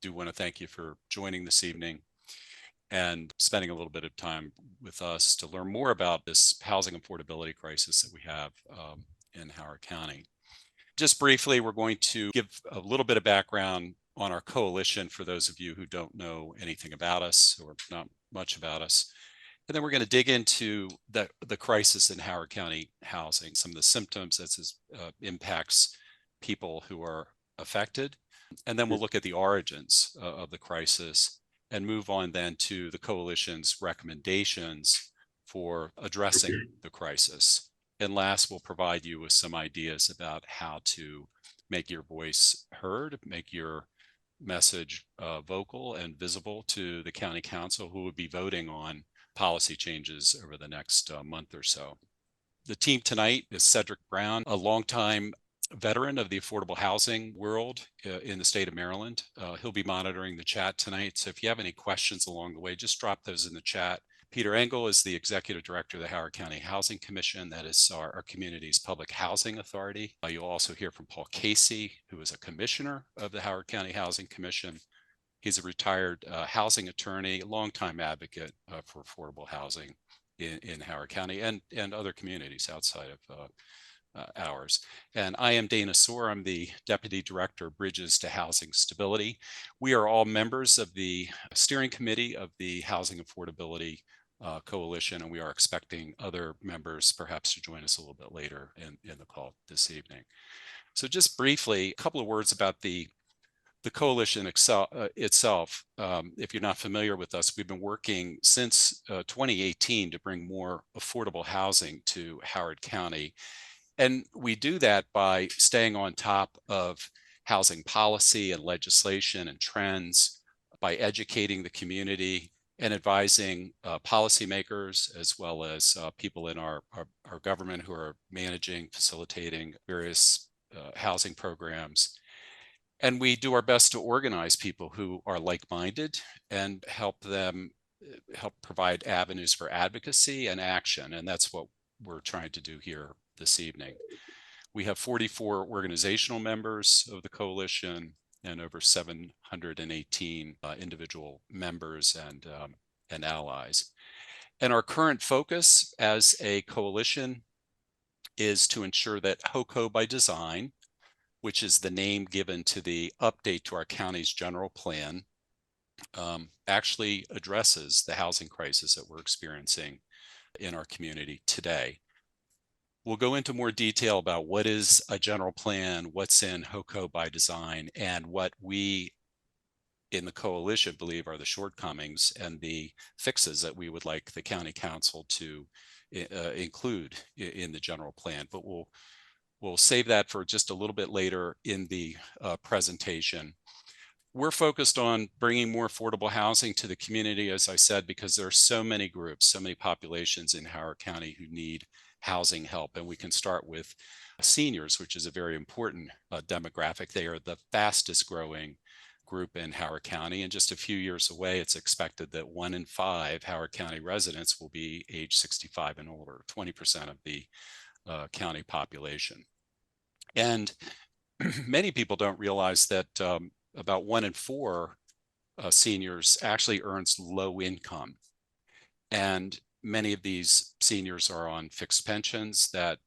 do want to thank you for joining this evening and spending a little bit of time with us to learn more about this housing affordability crisis that we have in Howard County. Just briefly, we're going to give a little bit of background on our coalition for those of you who don't know anything about us or not much about us. And then we're going to dig into the crisis in Howard County housing, some of the symptoms that impacts people who are affected. And then we'll look at the origins of the crisis and move on then to the coalition's recommendations for addressing the crisis. And last, we'll provide you with some ideas about how to make your voice heard, make your message vocal and visible to the county council, who will be voting on policy changes over the next month or so. The team tonight is Cedric Brown, a longtime veteran of the affordable housing world in the state of Maryland. He'll be monitoring the chat tonight. So if you have any questions along the way, just drop those in the chat. Peter Engel is the Executive Director of the Howard County Housing Commission. That is our community's public housing authority. You'll also hear from Paul Casey, who is a commissioner of the Howard County Housing Commission. He's a retired housing attorney, longtime advocate for affordable housing in Howard County and other communities outside of ours. And I am Dana Soar. I'm the Deputy Director of Bridges to Housing Stability. We are all members of the steering committee of the Housing Affordability Coalition, and we are expecting other members perhaps to join us a little bit later in the call this evening. So just briefly, a couple of words about the coalition itself. If you're not familiar with us, we've been working since 2018 to bring more affordable housing to Howard County. And we do that by staying on top of housing policy and legislation and trends, by educating the community and advising policymakers, as well as people in our government who are managing, facilitating various housing programs. And we do our best to organize people who are like-minded and help provide avenues for advocacy and action. And that's what we're trying to do here this evening. We have 44 organizational members of the coalition and over 718 individual members and allies. And our current focus as a coalition is to ensure that HoCo by design, which is the name given to the update to our county's general plan, actually addresses the housing crisis that we're experiencing in our community today. We'll go into more detail about what is a general plan, what's in HoCo by design, and what we in the coalition believe are the shortcomings and the fixes that we would like the county council to include in the general plan. But we'll save that for just a little bit later in the presentation. We're focused on bringing more affordable housing to the community, as I said, because there are so many groups, so many populations in Howard County who need housing help. And we can start with seniors, which is a very important demographic. They are the fastest growing group in Howard County. And just a few years away, it's expected that 1 in 5 Howard County residents will be age 65 and older, 20% of the county population. And many people don't realize that about 1 in 4 seniors actually earns low income. And many of these seniors are on fixed pensions that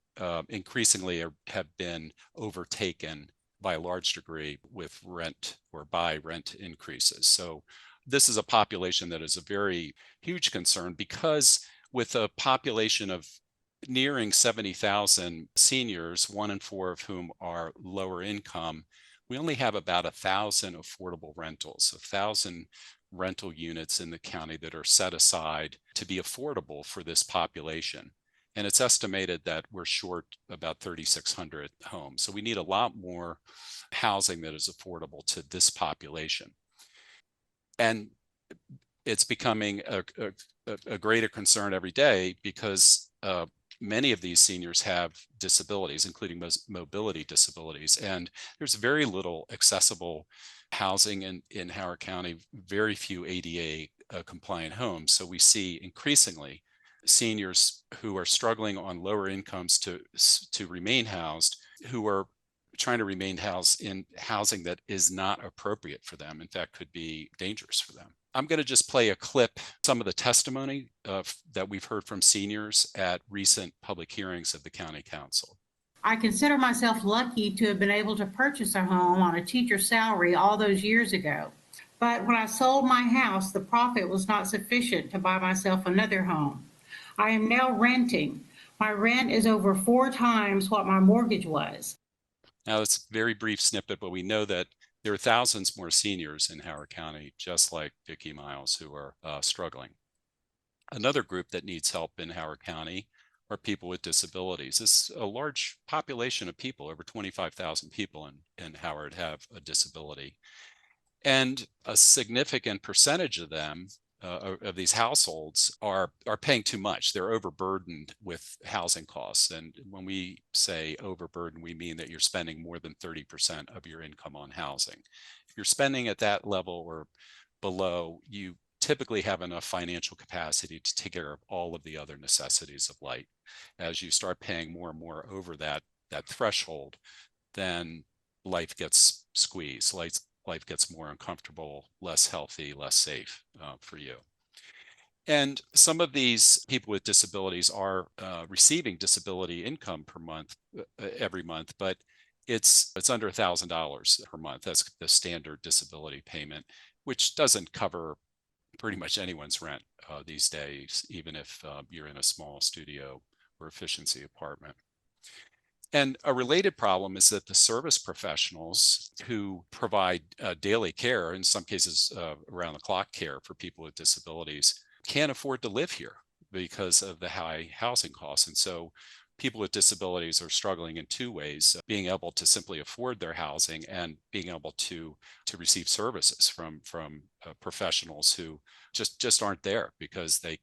increasingly have been overtaken by a large degree with rent or by rent increases. So this is a population that is a very huge concern, because with a population of nearing 70,000 seniors, 1 in 4 of whom are lower income, we only have about 1,000 affordable rentals, 1,000 rental units in the county that are set aside to be affordable for this population. And it's estimated that we're short about 3,600 homes. So we need a lot more housing that is affordable to this population. And it's becoming a greater concern every day, because many of these seniors have disabilities, including mobility disabilities. And there's very little accessible housing in Howard County, very few ADA compliant homes. So we see increasingly seniors who are struggling on lower incomes to remain housed, who are trying to remain housed in housing that is not appropriate for them, in fact, could be dangerous for them. I'm going to just play a clip, some of the testimony that we've heard from seniors at recent public hearings of the County Council. I consider myself lucky to have been able to purchase a home on a teacher's salary all those years ago. But when I sold my house, the profit was not sufficient to buy myself another home. I am now renting. My rent is over 4 times what my mortgage was. Now, it's a very brief snippet, but we know that there are thousands more seniors in Howard County, just like Vicki Miles, who are struggling. Another group that needs help in Howard County are people with disabilities. This is a large population of people, over 25,000 people in Howard have a disability. And a significant percentage of them, of these households, are paying too much. They're overburdened with housing costs. And when we say overburdened, we mean that you're spending more than 30% of your income on housing. If you're spending at that level or below, you typically have enough financial capacity to take care of all of the other necessities of life. As you start paying more and more over that threshold, then life gets squeezed. Life gets more uncomfortable, less healthy, less safe for you. And some of these people with disabilities are receiving disability income per month, every month, but it's under $1,000 per month. That's the standard disability payment, which doesn't cover pretty much anyone's rent these days, even if you're in a small studio or efficiency apartment. And a related problem is that the service professionals who provide daily care, in some cases around-the-clock care for people with disabilities, can't afford to live here because of the high housing costs. And so people with disabilities are struggling in 2 ways: being able to simply afford their housing and being able to receive services from professionals who just aren't there because they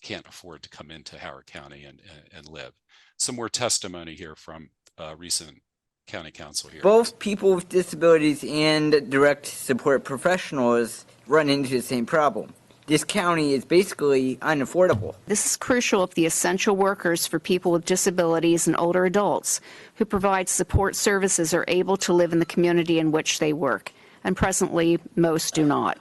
can't afford to come into Howard County and live. Some more testimony here from recent county council here. Both people with disabilities and direct support professionals run into the same problem. This county is basically unaffordable. This is crucial if the essential workers for people with disabilities and older adults who provide support services are able to live in the community in which they work, and presently most do not.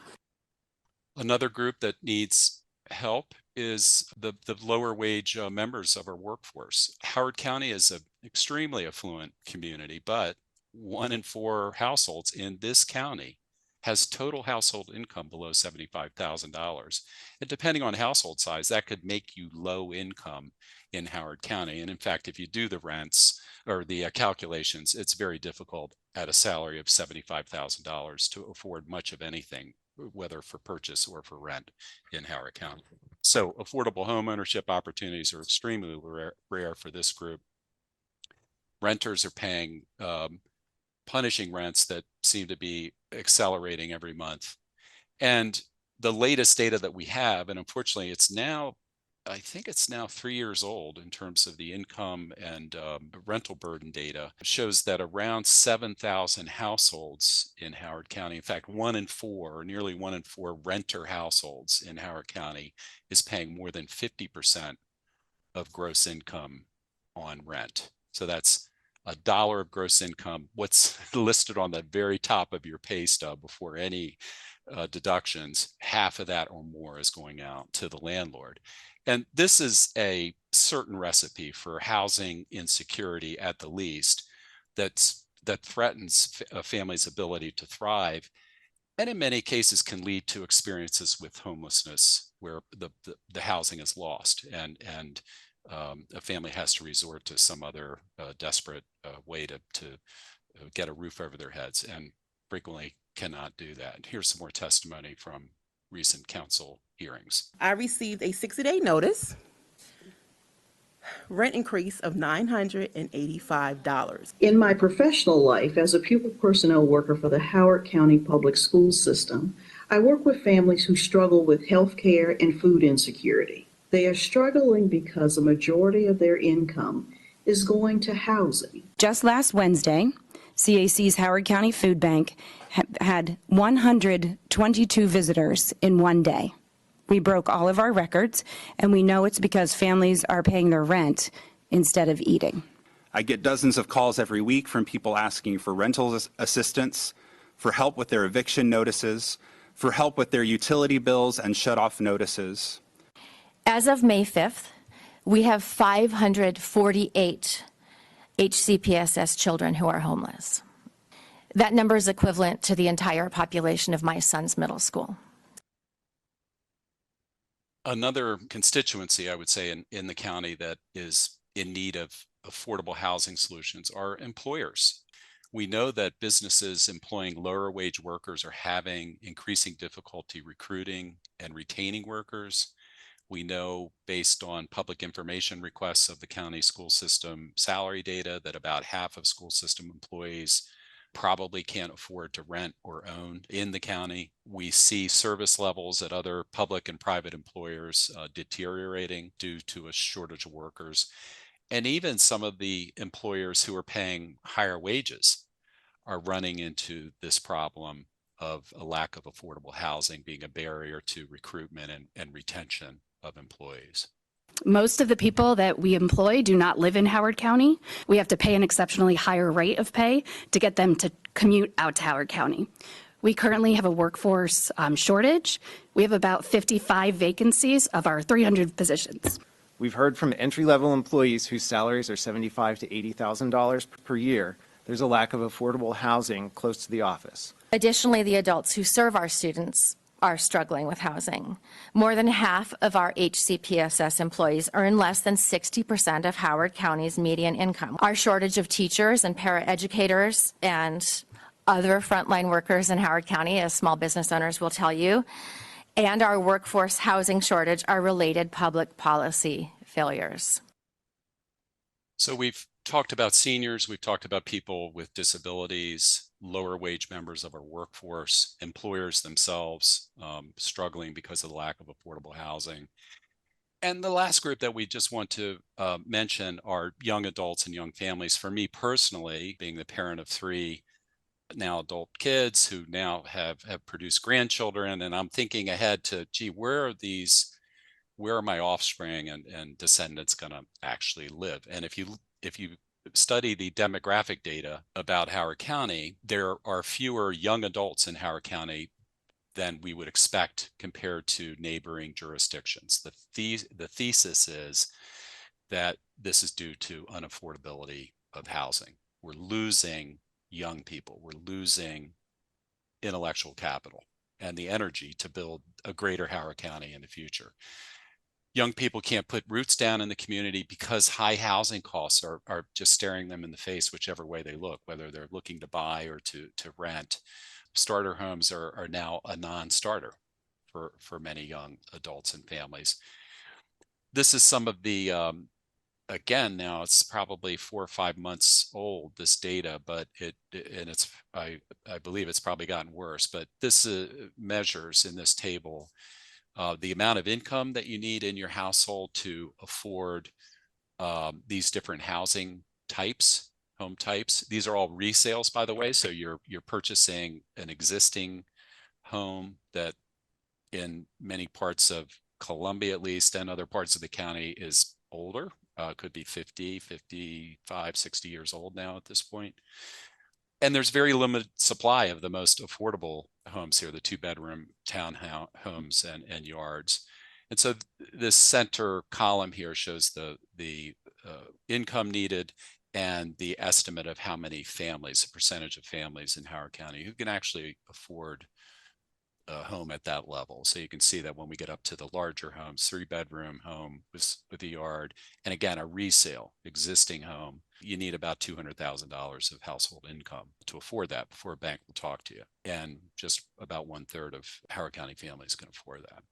Another group that needs help is the lower wage members of our workforce. Howard County is an extremely affluent community, but 1 in 4 households in this county has total household income below $75,000. And depending on household size, that could make you low income in Howard County. And in fact, if you do the rents or the calculations, it's very difficult at a salary of $75,000 to afford much of anything, whether for purchase or for rent in Howard County. So affordable home ownership opportunities are extremely rare for this group. Renters are paying punishing rents that seem to be accelerating every month. And the latest data that we have, and unfortunately I think it's now 3 years old in terms of the income and rental burden data, shows that around 7,000 households in Howard County, in fact, 1 in 4, or nearly 1 in 4 renter households in Howard County is paying more than 50% of gross income on rent. So that's $1 of gross income, what's listed on the very top of your pay stub before any deductions, half of that or more is going out to the landlord. And this is a certain recipe for housing insecurity at the least that threatens a family's ability to thrive, and in many cases can lead to experiences with homelessness where the housing is lost and a family has to resort to some other desperate way to get a roof over their heads, and frequently cannot do that. Here's some more testimony from recent council hearings. I received a 60-day notice, rent increase of $985. In my professional life as a pupil personnel worker for the Howard County Public School System, I work with families who struggle with health care and food insecurity. They are struggling because a majority of their income is going to housing. Just last Wednesday, CAC's Howard County Food Bank had 122 visitors in one day. We broke all of our records, and we know it's because families are paying their rent instead of eating. I get dozens of calls every week from people asking for rental assistance, for help with their eviction notices, for help with their utility bills and shut-off notices. As of May 5th, we have 548 HCPSS children who are homeless. That number is equivalent to the entire population of my son's middle school. Another constituency, I would say, in the county that is in need of affordable housing solutions are employers. We know that businesses employing lower wage workers are having increasing difficulty recruiting and retaining workers. We know, based on public information requests of the county school system salary data, that about half of school system employees probably can't afford to rent or own in the county. We see service levels at other public and private employers deteriorating due to a shortage of workers. And even some of the employers who are paying higher wages are running into this problem of a lack of affordable housing being a barrier to recruitment and retention of employees. Most of the people that we employ do not live in Howard County. We have to pay an exceptionally higher rate of pay to get them to commute out to Howard County. We currently have a workforce shortage. We have about 55 vacancies of our 300 positions. We've heard from entry-level employees whose salaries are $75,000 to $80,000 per year. There's a lack of affordable housing close to the office. Additionally, the adults who serve our students are struggling with housing. More than half of our HCPSS employees earn less than 60% of Howard County's median income. Our shortage of teachers and paraeducators and other frontline workers in Howard County, as small business owners will tell you, and our workforce housing shortage are related public policy failures. So we've talked about seniors, we've talked about people with disabilities, lower wage members of our workforce, employers themselves struggling because of the lack of affordable housing. And the last group that we just want to mention are young adults and young families. For me personally, being the parent of 3 now adult kids who now have produced grandchildren, and I'm thinking ahead to, gee, where are my offspring and descendants going to actually live? And if you study the demographic data about Howard County, there are fewer young adults in Howard County than we would expect compared to neighboring jurisdictions. The thesis is that this is due to unaffordability of housing. We're losing young people. We're losing intellectual capital and the energy to build a greater Howard County in the future. Young people can't put roots down in the community because high housing costs are just staring them in the face whichever way they look, whether they're looking to buy or to rent. Starter homes are now a non-starter for many young adults and families. This is some of the, again, now it's probably 4 or 5 months old, this data, but I believe it's probably gotten worse, but this measures in this table the amount of income that you need in your household to afford these different housing types, home types. These are all resales, by the way. So you're purchasing an existing home that in many parts of Columbia, at least, and other parts of the county is older, could be 50, 55, 60 years old now at this point. And there's very limited supply of the most affordable homes here, the 2-bedroom townhomes and yards. And so this center column here shows the income needed and the estimate of how many families, the percentage of families in Howard County who can actually afford a home at that level. So you can see that when we get up to the larger homes, 3-bedroom home with a yard, and again, a resale existing home, you need about $200,000 of household income to afford that before a bank will talk to you. And just about 1/3 of Howard County families can afford that.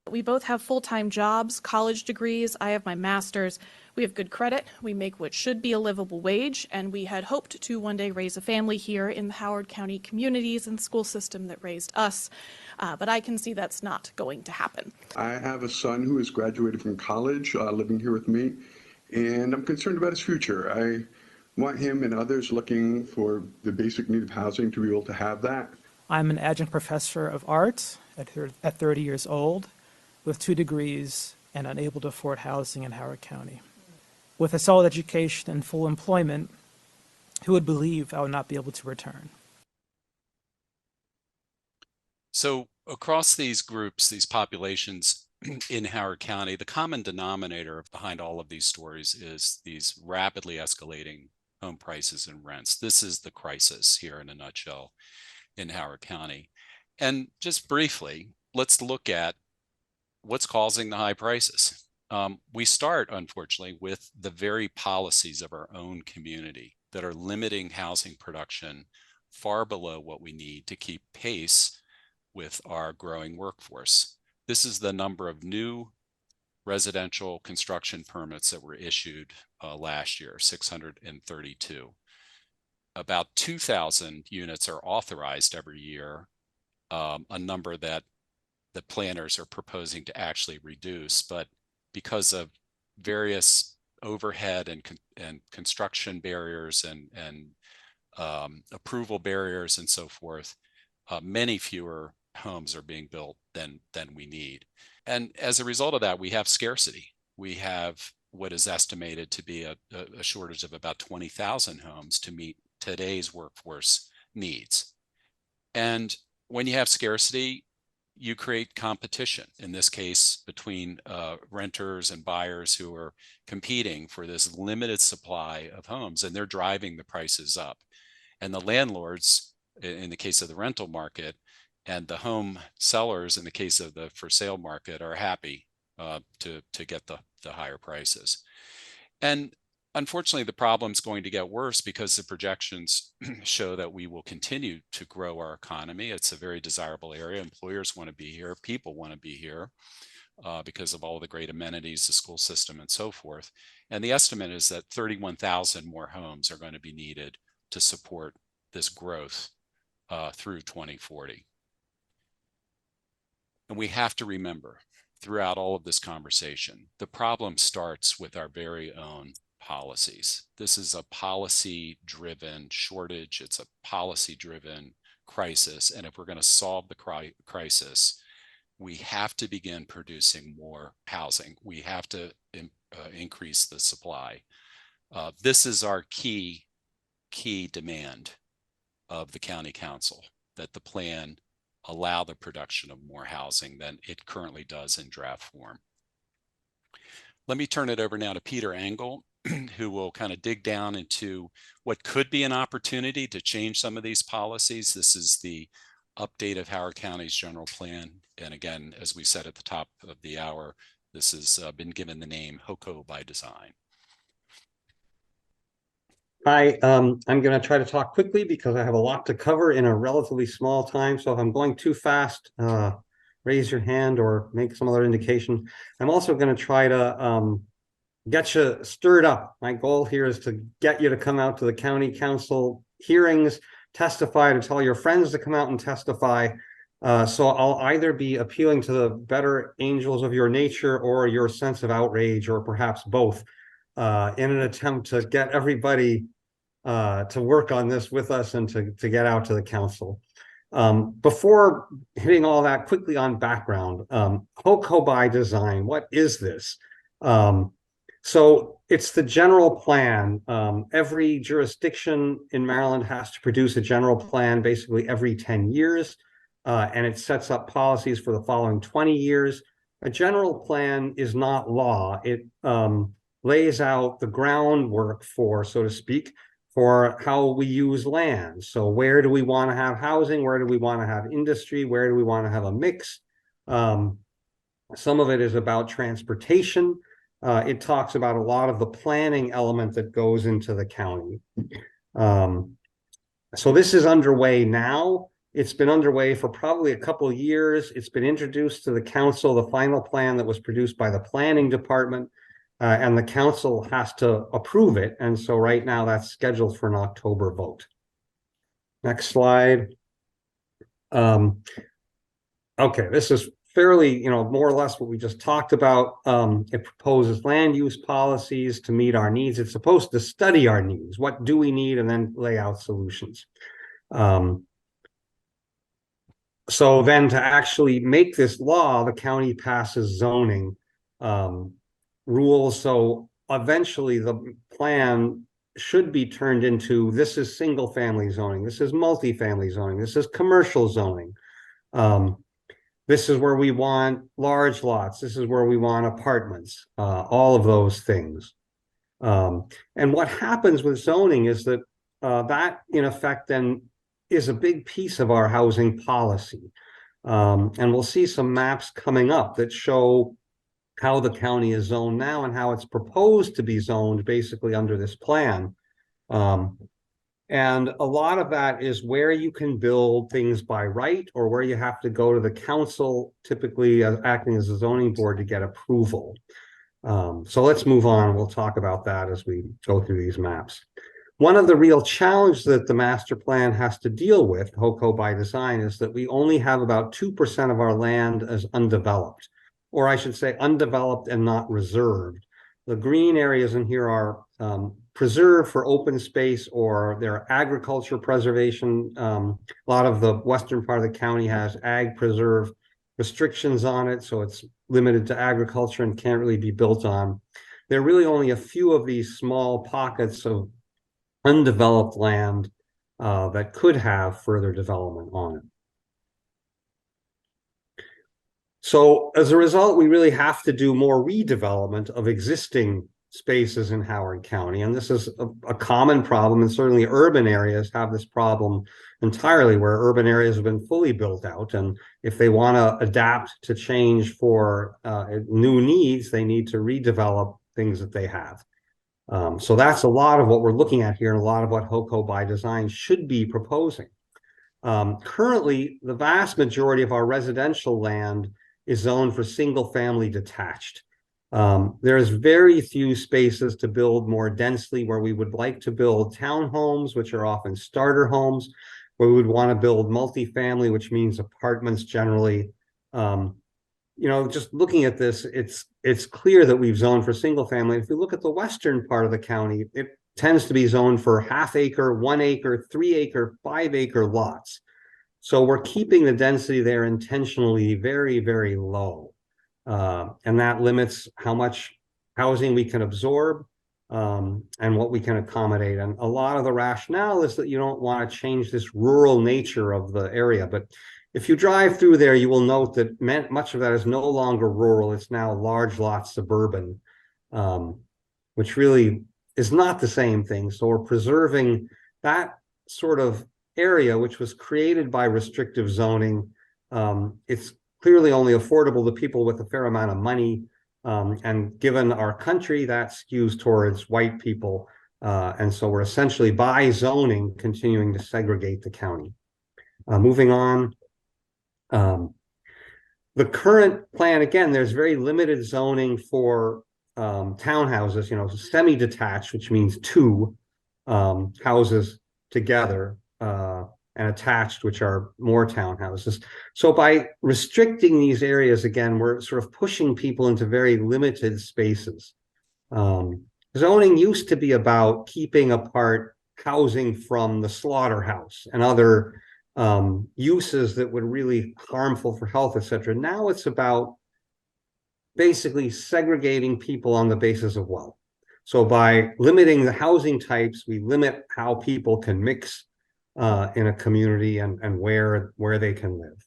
We both have full-time jobs, college degrees. I have my master's. We have good credit. We make what should be a livable wage, and we had hoped to one day raise a family here in the Howard County communities and school system that raised us. But I can see that's not going to happen. I have a son who has graduated from college, living here with me, and I'm concerned about his future. I want him and others looking for the basic need of housing to be able to have that. I'm an adjunct professor of art at 30 years old, with 2 degrees and unable to afford housing in Howard County. with a solid education and full employment, who would believe I would not be able to return? So across these groups, these populations in Howard County, the common denominator behind all of these stories is these rapidly escalating home prices and rents. This is the crisis here in a nutshell in Howard County. And just briefly, let's look at what's causing the high prices. We start, unfortunately, with the very policies of our own community that are limiting housing production far below what we need to keep pace with our growing workforce. This is the number of new residential construction permits that were issued last year, 632. About 2,000 units are authorized every year, a number that the planners are proposing to actually reduce, but because of various overhead and construction barriers and approval barriers and so forth, many fewer homes are being built than we need. And as a result of that, we have scarcity. We have what is estimated to be a shortage of about 20,000 homes to meet today's workforce needs. And when you have scarcity, you create competition, in this case, between renters and buyers who are competing for this limited supply of homes, and they're driving the prices up. And the landlords, in the case of the rental market, and the home sellers, in the case of the for sale market, are happy to get the higher prices. And unfortunately, the problem is going to get worse because the projections show that we will continue to grow our economy. It's a very desirable area. Employers want to be here. People want to be here because of all the great amenities, the school system, and so forth. And the estimate is that 31,000 more homes are going to be needed to support this growth through 2040. And we have to remember throughout all of this conversation, the problem starts with our very own policies. This is a policy-driven shortage. It's a policy-driven crisis. And if we're going to solve the crisis, we have to begin producing more housing. We have to increase the supply. This is our key demand of the county council, that the plan allow the production of more housing than it currently does in draft form. Let me turn it over now to Peter Engel, who will kind of dig down into what could be an opportunity to change some of these policies. This is the update of Howard County's general plan. And again, as we said at the top of the hour, this has been given the name HoCo by design. Hi, I'm going to try to talk quickly because I have a lot to cover in a relatively small time. So if I'm going too fast, raise your hand or make some other indication. I'm also going to try to get you stirred up. My goal here is to get you to come out to the county council hearings, testify, to tell your friends to come out and testify. So I'll either be appealing to the better angels of your nature or your sense of outrage, or perhaps both, in an attempt to get everybody to work on this with us and to get out to the council. Before hitting all that, quickly on background, HoCo by design, what is this? So it's the general plan. Every jurisdiction in Maryland has to produce a general plan basically every 10 years, and it sets up policies for the following 20 years. A general plan is not law. It lays out the groundwork for, so to speak, for how we use land. So where do we want to have housing? Where do we want to have industry? Where do we want to have a mix? Some of it is about transportation. It talks about a lot of the planning element that goes into the county. So this is underway now. It's been underway for probably a couple of years. It's been introduced to the council, the final plan that was produced by the planning department, and the council has to approve it. And so right now that's scheduled for an October vote. Next slide. Okay, this is fairly, more or less what we just talked about. It proposes land use policies to meet our needs. It's supposed to study our needs. What do we need? And then lay out solutions. So then to actually make this law, the county passes zoning rules. So eventually the plan should be turned into, this is single family zoning, this is multifamily zoning, this is commercial zoning. This is where we want large lots, this is where we want apartments, all of those things. And what happens with zoning is that that in effect then is a big piece of our housing policy. And we'll see some maps coming up that show how the county is zoned now and how it's proposed to be zoned basically under this plan. And a lot of that is where you can build things by right or where you have to go to the council, typically acting as a zoning board, to get approval. So let's move on. We'll talk about that as we go through these maps. One of the real challenges that the master plan has to deal with, HoCo by design, is that we only have about 2% of our land as undeveloped, or I should say undeveloped and not reserved. The green areas in here are preserved for open space, or they're agriculture preservation. A lot of the western part of the county has ag preserve restrictions on it, so it's limited to agriculture and can't really be built on. There are really only a few of these small pockets of undeveloped land that could have further development on it. So as a result, we really have to do more redevelopment of existing spaces in Howard County. And this is a common problem, and certainly urban areas have this problem entirely, where urban areas have been fully built out. And if they want to adapt to change for new needs, they need to redevelop things that they have. So that's a lot of what we're looking at here, and a lot of what HoCo by design should be proposing. Currently, the vast majority of our residential land is zoned for single family detached. There's very few spaces to build more densely where we would like to build townhomes, which are often starter homes, where we would want to build multifamily, which means apartments generally. You know, just looking at this, it's clear that we've zoned for single family. If you look at the western part of the county, it tends to be zoned for half acre, 1 acre, 3 acre, 5 acre lots. So we're keeping the density there intentionally very, very low. And that limits how much housing we can absorb and what we can accommodate. And a lot of the rationale is that you don't want to change this rural nature of the area. But if you drive through there, you will note that much of that is no longer rural. It's now large lot suburban, which really is not the same thing. So we're preserving that sort of area, which was created by restrictive zoning. It's clearly only affordable to people with a fair amount of money. And given our country, that skews towards white people. And so we're essentially, by zoning, continuing to segregate the county. Moving on. The current plan, again, there's very limited zoning for townhouses, you know, semi-detached, which means two houses together, and attached, which are more townhouses. So by restricting these areas, again, we're sort of pushing people into very limited spaces. Zoning used to be about keeping apart housing from the slaughterhouse and other uses that would really harmful for health, etc. Now it's about basically segregating people on the basis of wealth. So by limiting the housing types, we limit how people can mix in a community and where they can live.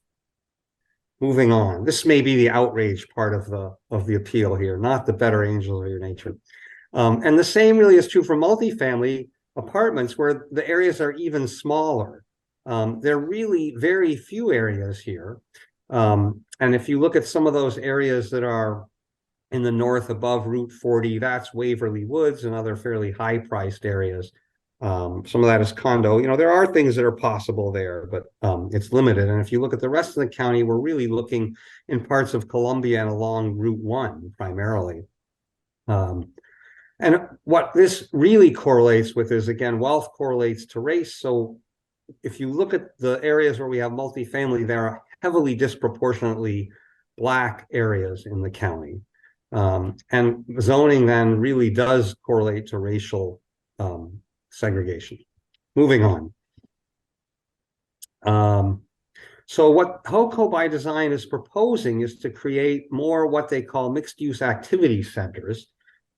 Moving on, this may be the outrage part of the appeal here, not the better angels of your nature. And the same really is true for multifamily apartments, where the areas are even smaller. There are really very few areas here. And if you look at some of those areas that are in the north above Route 40, that's Waverly Woods and other fairly high-priced areas. Some of that is condo. You know, there are things that are possible there, but it's limited. And if you look at the rest of the county, we're really looking in parts of Columbia and along Route 1 primarily. And what this really correlates with is, again, wealth correlates to race. So if you look at the areas where we have multifamily, there are heavily disproportionately Black areas in the county. And zoning then really does correlate to racial segregation. Moving on. So what HoCo by design is proposing is to create more what they call mixed-use activity centers.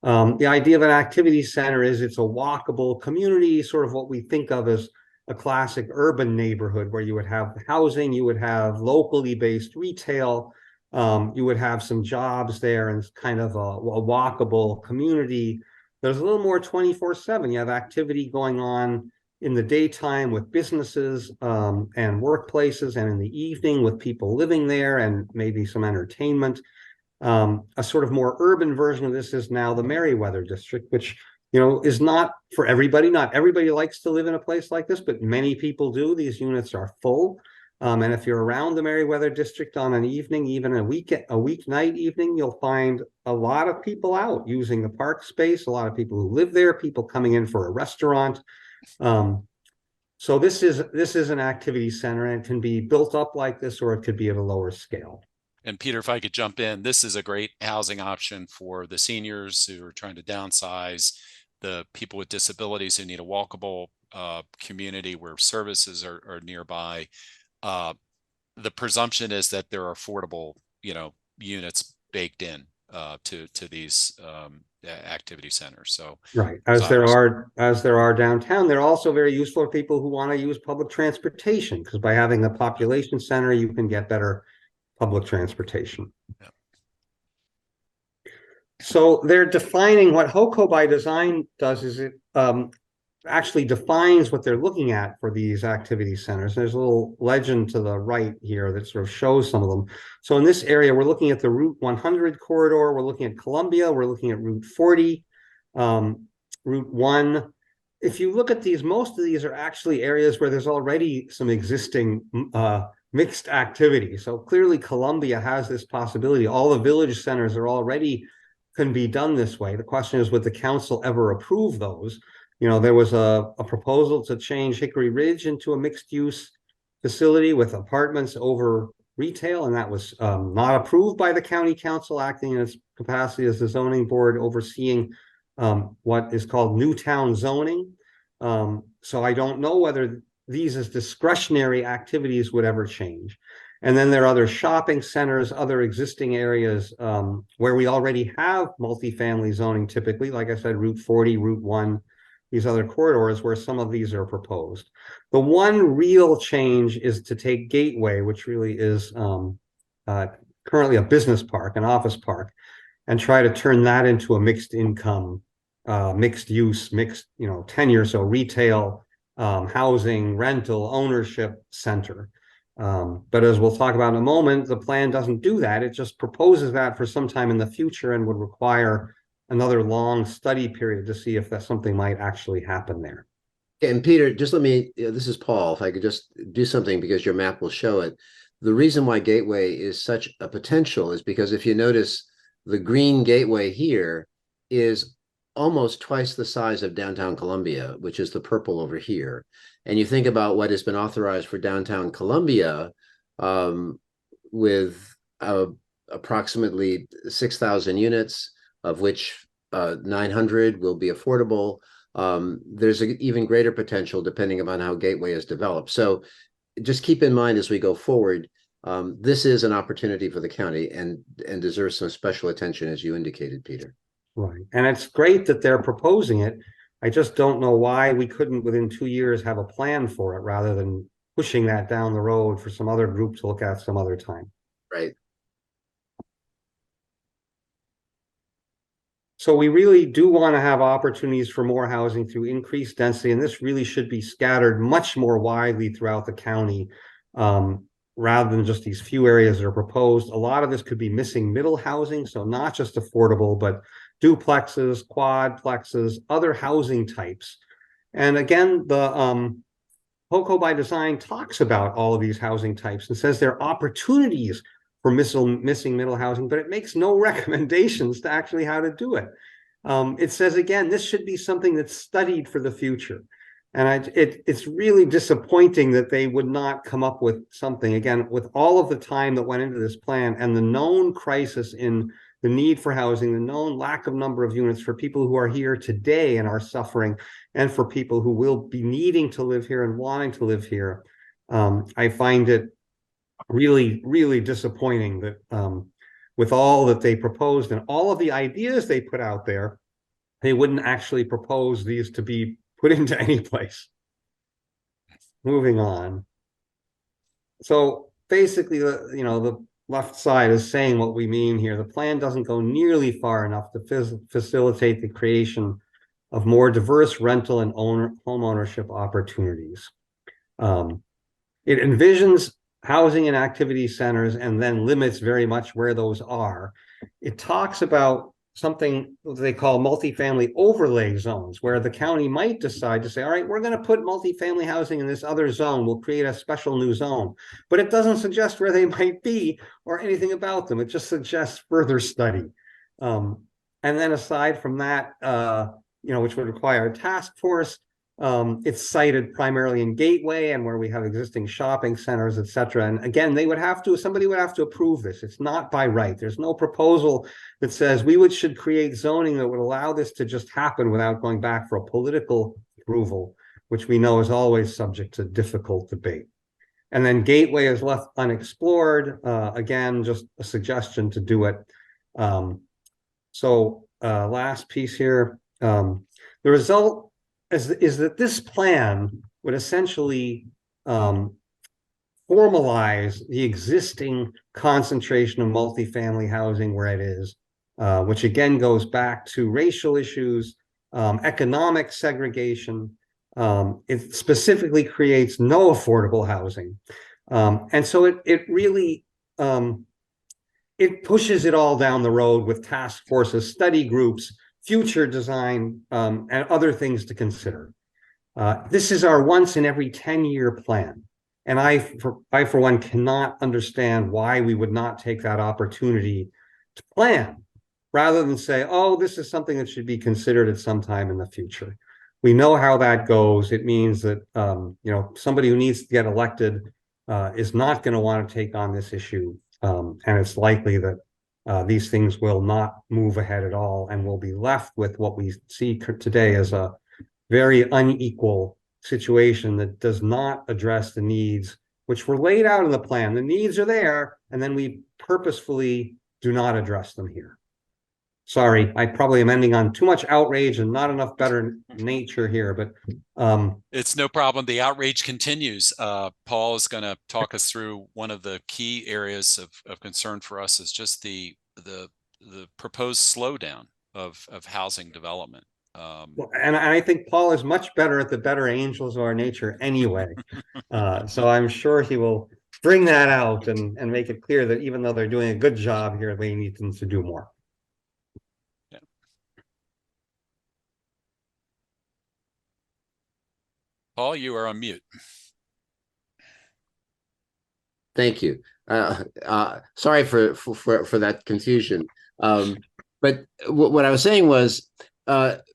The idea of an activity center is it's a walkable community, sort of what we think of as a classic urban neighborhood where you would have housing, you would have locally based retail, you would have some jobs there, and kind of a walkable community. There's a little more 24/7. You have activity going on in the daytime with businesses and workplaces, and in the evening with people living there and maybe some entertainment. A sort of more urban version of this is now the Meriwether district, which, you know, is not for everybody. Not everybody likes to live in a place like this, but many people do. These units are full. And if you're around the Meriwether district on an evening, even a weeknight evening, you'll find a lot of people out using the park space, a lot of people who live there, people coming in for a restaurant. So this is an activity center, and it can be built up like this, or it could be at a lower scale. And Peter, if I could jump in, this is a great housing option for the seniors who are trying to downsize, the people with disabilities who need a walkable community where services are nearby. The presumption is that there are affordable, units baked in to these activity centers. So right, as there are downtown, they're also very useful for people who want to use public transportation, because by having a population center, you can get better public transportation. Yeah. So they're defining what HoCo by design does is it actually defines what they're looking at for these activity centers. There's a little legend to the right here that sort of shows some of them. So in this area, we're looking at the Route 100 corridor, we're looking at Columbia, we're looking at Route 40, Route 1. If you look at these, most of these are actually areas where there's already some existing mixed activity. So clearly Columbia has this possibility. All the village centers are already can be done this way. The question is, would the council ever approve those? You know, there was a proposal to change Hickory Ridge into a mixed use facility with apartments over retail, and that was not approved by the county council, acting in its capacity as the zoning board overseeing what is called Newtown zoning. So I don't know whether these as discretionary activities would ever change. And then there are other shopping centers, other existing areas where we already have multifamily zoning, typically, like I said, Route 40, Route 1, these other corridors where some of these are proposed. The one real change is to take Gateway, which really is currently a business park, an office park, and try to turn that into a mixed income, mixed use, mixed, tenure, so retail, housing, rental, ownership center. But as we'll talk about in a moment, the plan doesn't do that. It just proposes that for some time in the future and would require another long study period to see if that something might actually happen there. And Peter, just let me, this is Paul, if I could just do something because your map will show it. The reason why Gateway is such a potential is because if you notice, the green gateway here is almost twice the size of downtown Columbia, which is the purple over here. And you think about what has been authorized for downtown Columbia with approximately 6,000 units, of which 900 will be affordable. There's an even greater potential depending upon how Gateway is developed. So just keep in mind as we go forward, this is an opportunity for the county and deserves some special attention, as you indicated, Peter. Right. And it's great that they're proposing it. I just don't know why we couldn't within 2 years have a plan for it rather than pushing that down the road for some other group to look at some other time. Right. So we really do want to have opportunities for more housing through increased density, and this really should be scattered much more widely throughout the county rather than just these few areas that are proposed. A lot of this could be missing middle housing, so not just affordable, but duplexes, quadplexes, other housing types. And again, the HoCo by design talks about all of these housing types and says there are opportunities for missing middle housing, but it makes no recommendations to actually how to do it. It says, again, this should be something that's studied for the future. And it's really disappointing that they would not come up with something, again, with all of the time that went into this plan and the known crisis in the need for housing, the known lack of number of units for people who are here today and are suffering, and for people who will be needing to live here and wanting to live here. I find it really, really disappointing that with all that they proposed and all of the ideas they put out there, they wouldn't actually propose these to be put into any place. Moving on. So basically, the left side is saying what we mean here. The plan doesn't go nearly far enough to facilitate the creation of more diverse rental and home ownership opportunities. It envisions housing and activity centers and then limits very much where those are. It talks about something they call multifamily overlay zones, where the county might decide to say, all right, we're going to put multifamily housing in this other zone. We'll create a special new zone. But it doesn't suggest where they might be or anything about them. It just suggests further study. And then aside from that, which would require a task force, it's cited primarily in Gateway and where we have existing shopping centers, et cetera. And again, somebody would have to approve this. It's not by right. There's no proposal that says should create zoning that would allow this to just happen without going back for a political approval, which we know is always subject to difficult debate. And then Gateway is left unexplored. Again, just a suggestion to do it. Last piece here. The result is that this plan would essentially formalize the existing concentration of multifamily housing where it is, which again goes back to racial issues, economic segregation. It specifically creates no affordable housing. And so it really, it pushes it all down the road with task forces, study groups, future design, and other things to consider. This is our once in every 10-year plan. And I, for one, cannot understand why we would not take that opportunity to plan rather than say, oh, this is something that should be considered at some time in the future. We know how that goes. It means that, somebody who needs to get elected is not going to want to take on this issue. And it's likely that these things will not move ahead at all, and we'll be left with what we see today as a very unequal situation that does not address the needs which were laid out in the plan. The needs are there, and then we purposefully do not address them here. Sorry, I probably am ending on too much outrage and not enough better nature here, but it's no problem. The outrage continues. Paul is going to talk us through one of the key areas of concern for us is just the proposed slowdown of housing development. And I think Paul is much better at the better angels of our nature anyway. So I'm sure he will bring that out and make it clear that even though they're doing a good job here, they need them to do more. Paul, you are on mute. Thank you. Sorry for that confusion. But what I was saying was,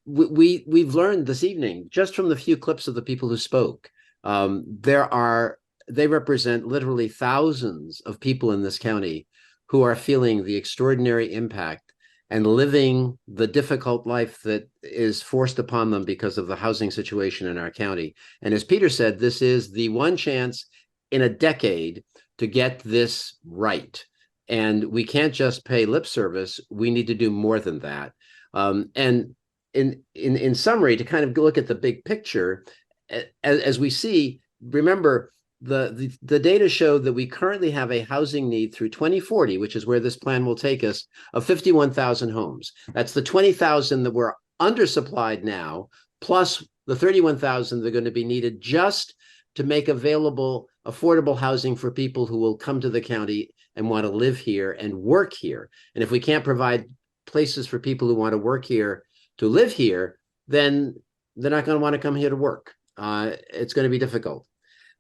we've learned this evening, just from the few clips of the people who spoke, they represent literally thousands of people in this county who are feeling the extraordinary impact and living the difficult life that is forced upon them because of the housing situation in our county. And as Peter said, this is the one chance in a decade to get this right. And we can't just pay lip service. We need to do more than that. And in summary, to kind of look at the big picture, as we see, remember, the data show that we currently have a housing need through 2040, which is where this plan will take us, of 51,000 homes. That's the 20,000 that we're undersupplied now, plus the 31,000 that are going to be needed just to make available affordable housing for people who will come to the county and want to live here and work here. And if we can't provide places for people who want to work here to live here, then they're not going to want to come here to work. It's going to be difficult.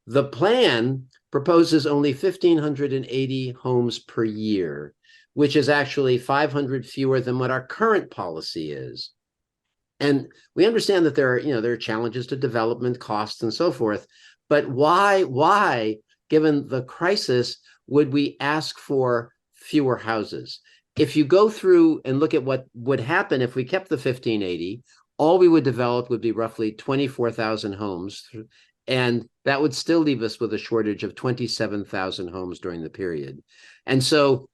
The plan proposes only 1,580 homes per year, which is actually 500 fewer than what our current policy is. And we understand that there are challenges to development costs and so forth. But why, given the crisis, would we ask for fewer houses? If you go through and look at what would happen if we kept the 1,580, all we would develop would be roughly 24,000 homes. And that would still leave us with a shortage of 27,000 homes during the period. And so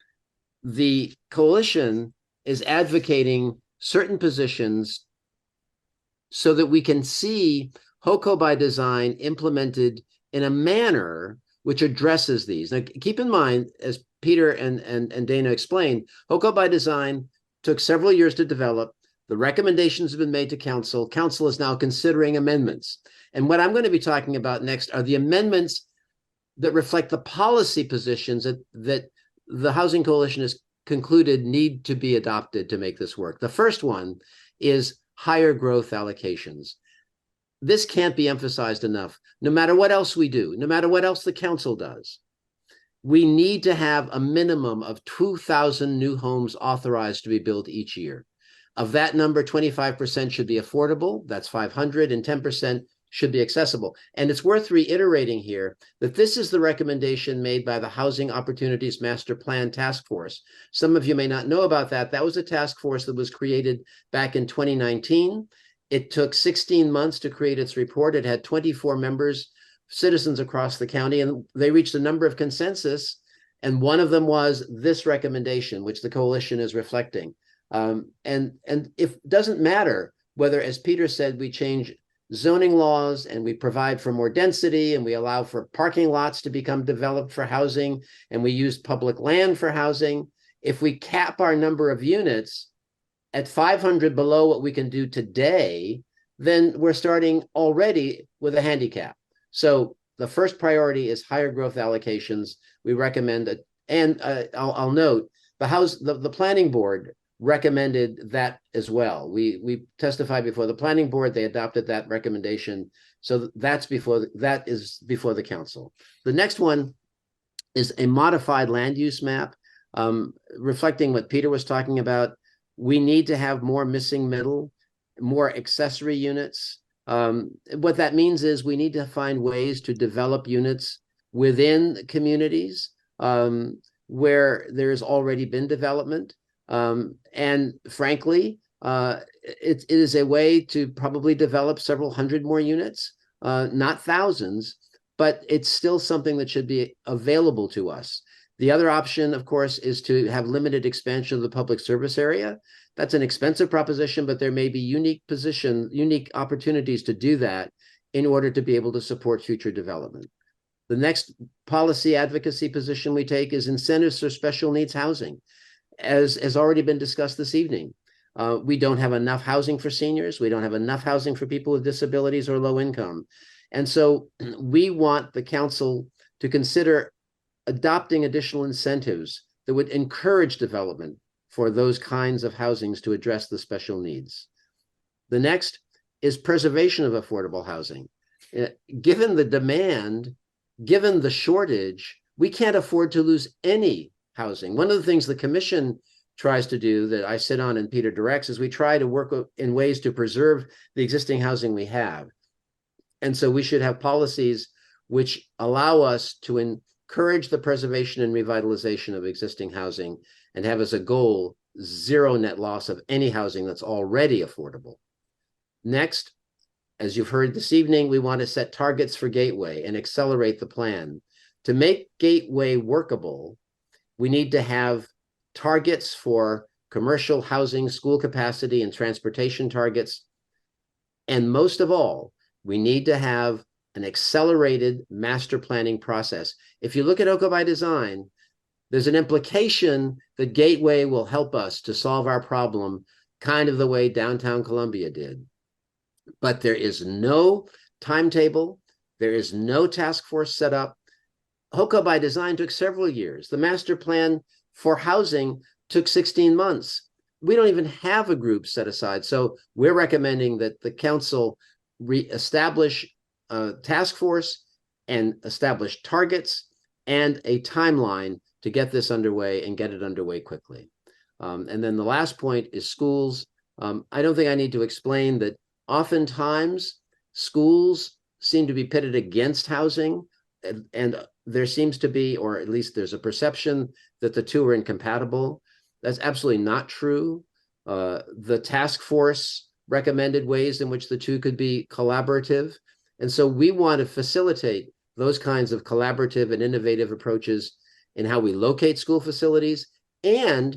the coalition is advocating certain positions so that we can see HoCo by design implemented in a manner which addresses these. Now, keep in mind, as Peter and Dana explained, HoCo by design took several years to develop. The recommendations have been made to council. Council is now considering amendments. And what I'm going to be talking about next are the amendments that reflect the policy positions that the Housing Coalition has concluded need to be adopted to make this work. The first one is higher growth allocations. This can't be emphasized enough. No matter what else we do, no matter what else the council does, we need to have a minimum of 2,000 new homes authorized to be built each year. Of that number, 25% should be affordable. That's 500, and 10% should be accessible. And it's worth reiterating here that this is the recommendation made by the Housing Opportunities Master Plan Task Force. Some of you may not know about that. That was a task force that was created back in 2019. It took 16 months to create its report. It had 24 members, citizens across the county, and they reached a number of consensus. And one of them was this recommendation, which the coalition is reflecting. And if it doesn't matter whether, as Peter said, we change zoning laws and we provide for more density and we allow for parking lots to become developed for housing and we use public land for housing, if we cap our number of units at 500 below what we can do today, then we're starting already with a handicap. So the first priority is higher growth allocations. We recommend it. And I'll note the planning board recommended that as well. We testified before the planning board. They adopted that recommendation. So that is before the council. The next one is a modified land use map, reflecting what Peter was talking about. We need to have more missing middle, more accessory units. What that means is we need to find ways to develop units within communities where there's already been development. And frankly, it is a way to probably develop several hundred more units, not thousands, but it's still something that should be available to us. The other option, of course, is to have limited expansion of the public service area. That's an expensive proposition, but there may be unique opportunities to do that in order to be able to support future development. The next policy advocacy position we take is incentives for special needs housing. As has already been discussed this evening, we don't have enough housing for seniors. We don't have enough housing for people with disabilities or low income. And so we want the council to consider adopting additional incentives that would encourage development for those kinds of housings to address the special needs. The next is preservation of affordable housing. Given the demand, given the shortage, we can't afford to lose any housing. One of the things the commission tries to do that I sit on and Peter directs is we try to work in ways to preserve the existing housing we have. And so we should have policies which allow us to encourage the preservation and revitalization of existing housing and have as a goal zero net loss of any housing that's already affordable. Next, as you've heard this evening, we want to set targets for Gateway and accelerate the plan. To make Gateway workable, we need to have targets for commercial housing, school capacity, and transportation targets. And most of all, we need to have an accelerated master planning process. If you look at HoCo by design, there's an implication that Gateway will help us to solve our problem kind of the way downtown Columbia did. But there is no timetable. There is no task force set up. HoCo by design took several years. The master plan for housing took 16 months. We don't even have a group set aside. So we're recommending that the council establish a task force and establish targets and a timeline to get this underway and get it underway quickly. And then the last point is schools. I don't think I need to explain that oftentimes schools seem to be pitted against housing, and there seems to be, or at least there's a perception that the two are incompatible. That's absolutely not true. The task force recommended ways in which the two could be collaborative. And so we want to facilitate those kinds of collaborative and innovative approaches in how we locate school facilities and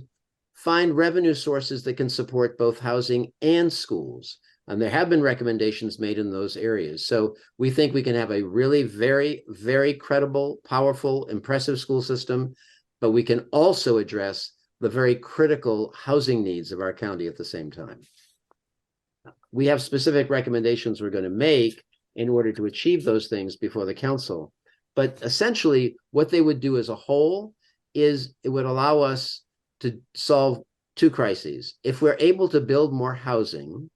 find revenue sources that can support both housing and schools. And there have been recommendations made in those areas. So we think we can have a really very, very credible, powerful, impressive school system, but we can also address the very critical housing needs of our county at the same time. We have specific recommendations we're going to make in order to achieve those things before the council. But essentially, what they would do as a whole is it would allow us to solve two crises. If we're able to build more housing,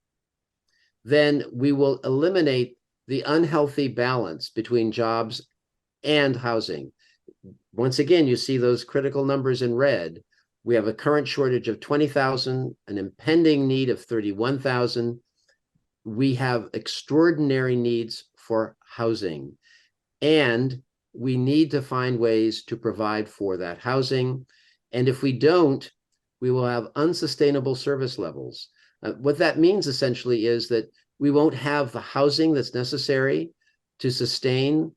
then we will eliminate the unhealthy balance between jobs and housing. Once again, you see those critical numbers in red. We have a current shortage of 20,000, an impending need of 31,000. We have extraordinary needs for housing, and we need to find ways to provide for that housing. And if we don't, we will have unsustainable service levels. What that means essentially is that we won't have the housing that's necessary to sustain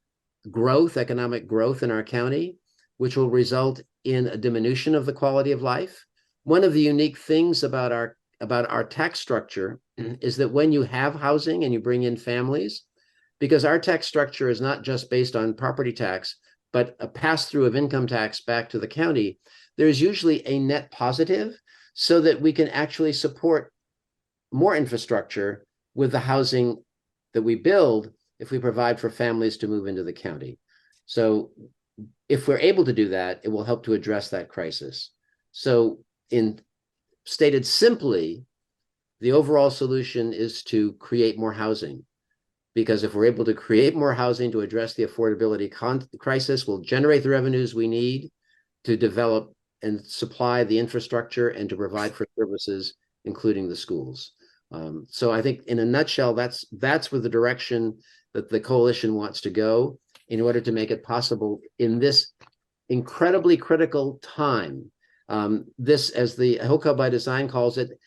growth, economic growth in our county, which will result in a diminution of the quality of life. One of the unique things about our tax structure is that when you have housing and you bring in families, because our tax structure is not just based on property tax, but a pass-through of income tax back to the county, there's usually a net positive so that we can actually support more infrastructure with the housing that we build if we provide for families to move into the county. So if we're able to do that, it will help to address that crisis. So stated simply, the overall solution is to create more housing, because if we're able to create more housing to address the affordability crisis, we'll generate the revenues we need to develop and supply the infrastructure and to provide for services, including the schools. So I think in a nutshell, that's where the direction that the coalition wants to go in order to make it possible in this incredibly critical time. This, as the HoCo by Design calls it,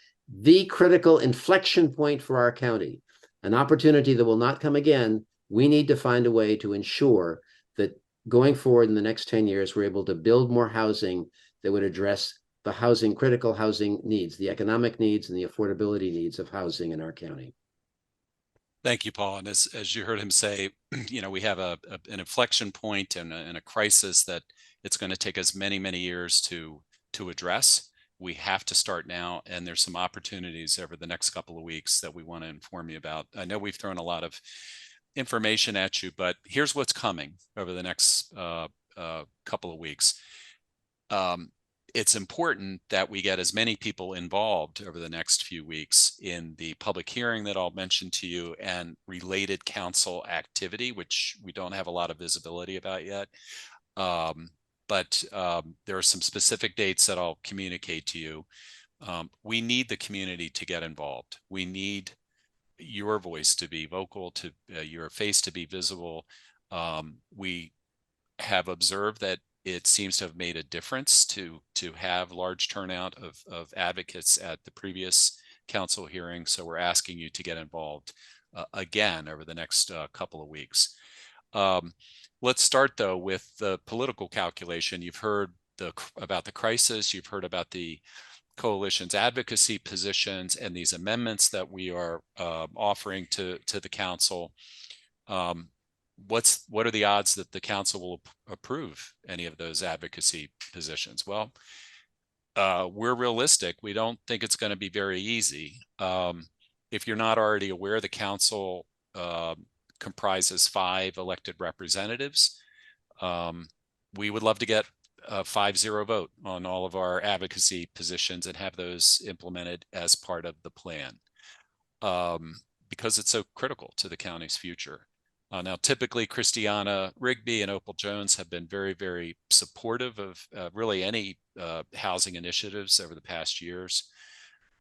the critical inflection point for our county, an opportunity that will not come again. We need to find a way to ensure that going forward in the next 10 years, we're able to build more housing that would address the critical housing needs, the economic needs and the affordability needs of housing in our county. Thank you, Paul. And as you heard him say, we have an inflection point and a crisis that it's going to take us many, many years to address. We have to start now, and there's some opportunities over the next couple of weeks that we want to inform you about. I know we've thrown a lot of information at you, but here's what's coming over the next couple of weeks. It's important that we get as many people involved over the next few weeks in the public hearing that I'll mention to you and related council activity, which we don't have a lot of visibility about yet. But there are some specific dates that I'll communicate to you. We need the community to get involved. We need your voice to be vocal, to your face to be visible. We have observed that it seems to have made a difference to have large turnout of advocates at the previous council hearing. So we're asking you to get involved again over the next couple of weeks. Let's start though with the political calculation. You've heard about the crisis. You've heard about the coalition's advocacy positions and these amendments that we are offering to the council. What are the odds that the council will approve any of those advocacy positions? Well, we're realistic. We don't think it's going to be very easy. If you're not already aware, the council comprises 5 elected representatives. We would love to get a 5-0 vote on all of our advocacy positions and have those implemented as part of the plan, because it's so critical to the county's future. Now, typically, Christiana Rigby and Opal Jones have been very, very supportive of really any housing initiatives over the past years.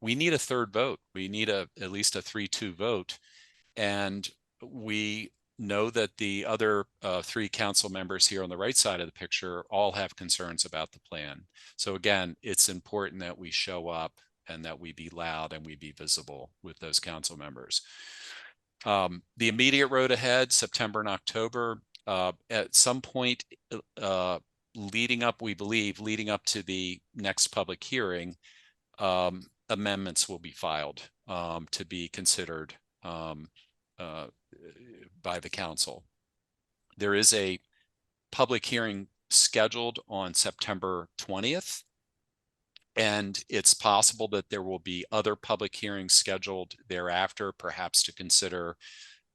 We need a third vote. We need at least a 3-2 vote. And we know that the other 3 council members here on the right side of the picture all have concerns about the plan. So again, it's important that we show up and that we be loud and we be visible with those council members. The immediate road ahead, September and October, at some point leading up to the next public hearing, amendments will be filed to be considered by the council. There is a public hearing scheduled on September 20th. And it's possible that there will be other public hearings scheduled thereafter, perhaps to consider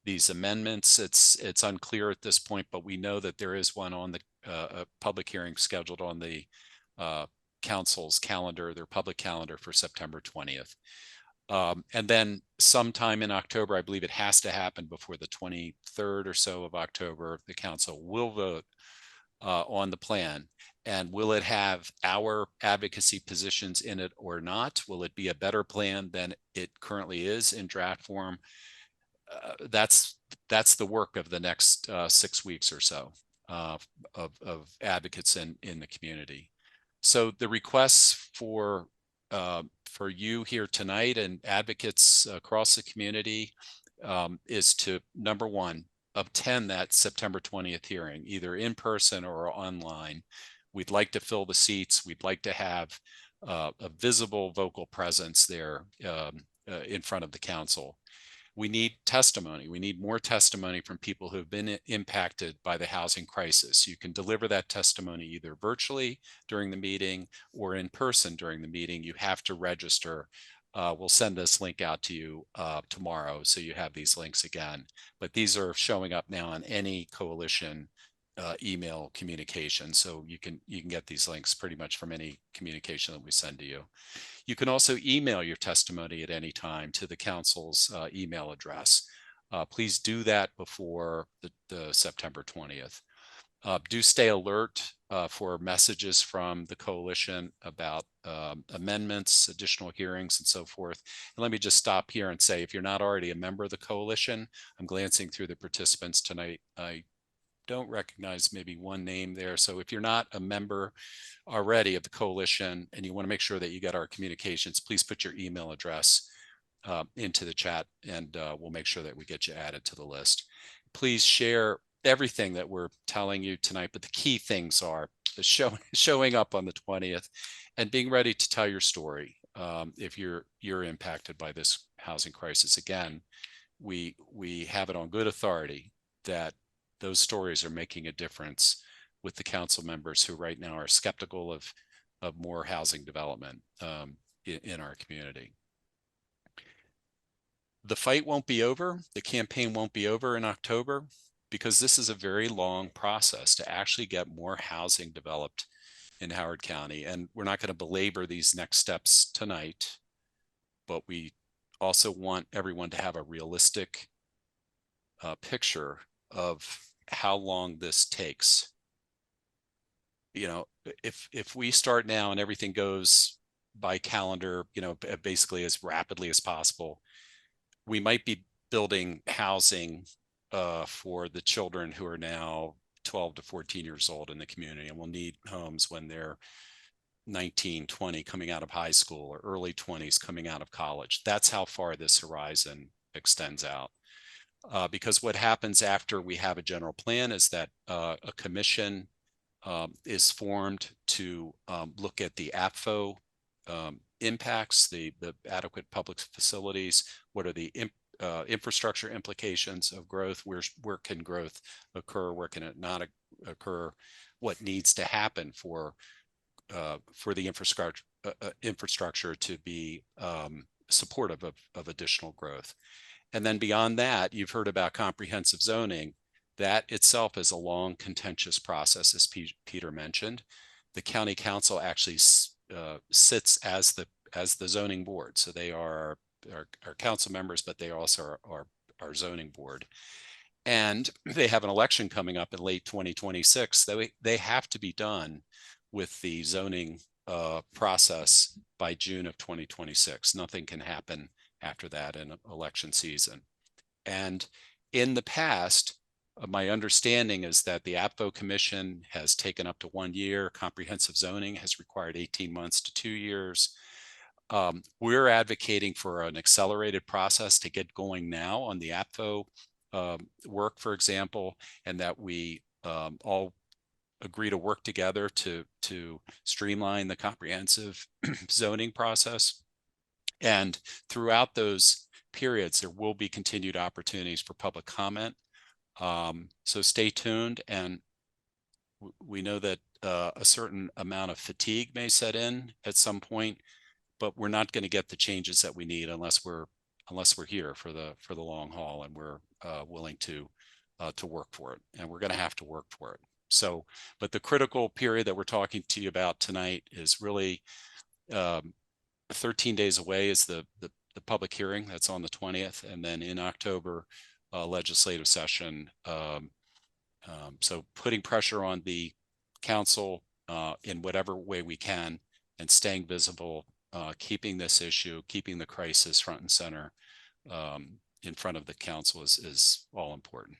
these amendments. It's unclear at this point, but we know that there is one on the a public hearing scheduled on the council's calendar, their public calendar for September 20th. And then sometime in October, I believe it has to happen before the 23rd or so of October, the council will vote on the plan. And will it have our advocacy positions in it or not? Will it be a better plan than it currently is in draft form? That's the work of the next 6 weeks or so of advocates in the community. So the requests for you here tonight and advocates across the community is to, number one, attend that September 20th hearing, either in person or online. We'd like to fill the seats. We'd like to have a visible vocal presence there in front of the council. We need testimony. We need more testimony from people who have been impacted by the housing crisis. You can deliver that testimony either virtually during the meeting or in person during the meeting. You have to register. We'll send this link out to you tomorrow, so you have these links again. But these are showing up now on any coalition email communication, so you can get these links pretty much from any communication that we send to you. You can also email your testimony at any time to the council's email address. Please do that before the September 20th. Do stay alert for messages from the coalition about amendments, additional hearings, and so forth. And let me just stop here and say, if you're not already a member of the coalition, I'm glancing through the participants tonight. I don't recognize maybe one name there. So if you're not a member already of the coalition and you want to make sure that you get our communications, please put your email address into the chat, and we'll make sure that we get you added to the list. Please share everything that we're telling you tonight, but the key things are the showing up on the 20th and being ready to tell your story if you're impacted by this housing crisis. Again, we have it on good authority that those stories are making a difference with the council members who right now are skeptical of more housing development in our community. The fight won't be over. The campaign won't be over in October, because this is a very long process to actually get more housing developed in Howard County. And we're not going to belabor these next steps tonight, but we also want everyone to have a realistic picture of how long this takes. You know, if we start now and everything goes by calendar, you know, basically as rapidly as possible, we might be building housing for the children who are now 12 to 14 years old in the community, and we'll need homes when they're 19, 20 coming out of high school, or early 20s coming out of college. That's how far this horizon extends out. Because what happens after we have a general plan is that a commission is formed to look at the APFO impacts, the adequate public facilities, what are the infrastructure implications of growth, where can growth occur, where can it not occur, what needs to happen for the infrastructure to be supportive of additional growth. And then beyond that, you've heard about comprehensive zoning. That itself is a long, contentious process, as Peter mentioned. The county council actually sits as the zoning board. So they are our council members, but they also are our zoning board. And they have an election coming up in late 2026. They have to be done with the zoning process by June of 2026. Nothing can happen after that in election season. And in the past, my understanding is that the APFO Commission has taken up to 1 year. Comprehensive zoning has required 18 months to 2 years. We're advocating for an accelerated process to get going now on the APFO work, for example, and that we all agree to work together to streamline the comprehensive zoning process. And throughout those periods, there will be continued opportunities for public comment. So stay tuned, and we know that a certain amount of fatigue may set in at some point, but we're not going to get the changes that we need unless we're here for the long haul, and we're willing to work for it, and we're going to have to work for it. So, but the critical period that we're talking to you about tonight is really 13 days away is the public hearing. That's on the 20th, and then in October, legislative session. So putting pressure on the council in whatever way we can, and staying visible, keeping this issue, keeping the crisis front and center in front of the council is all important.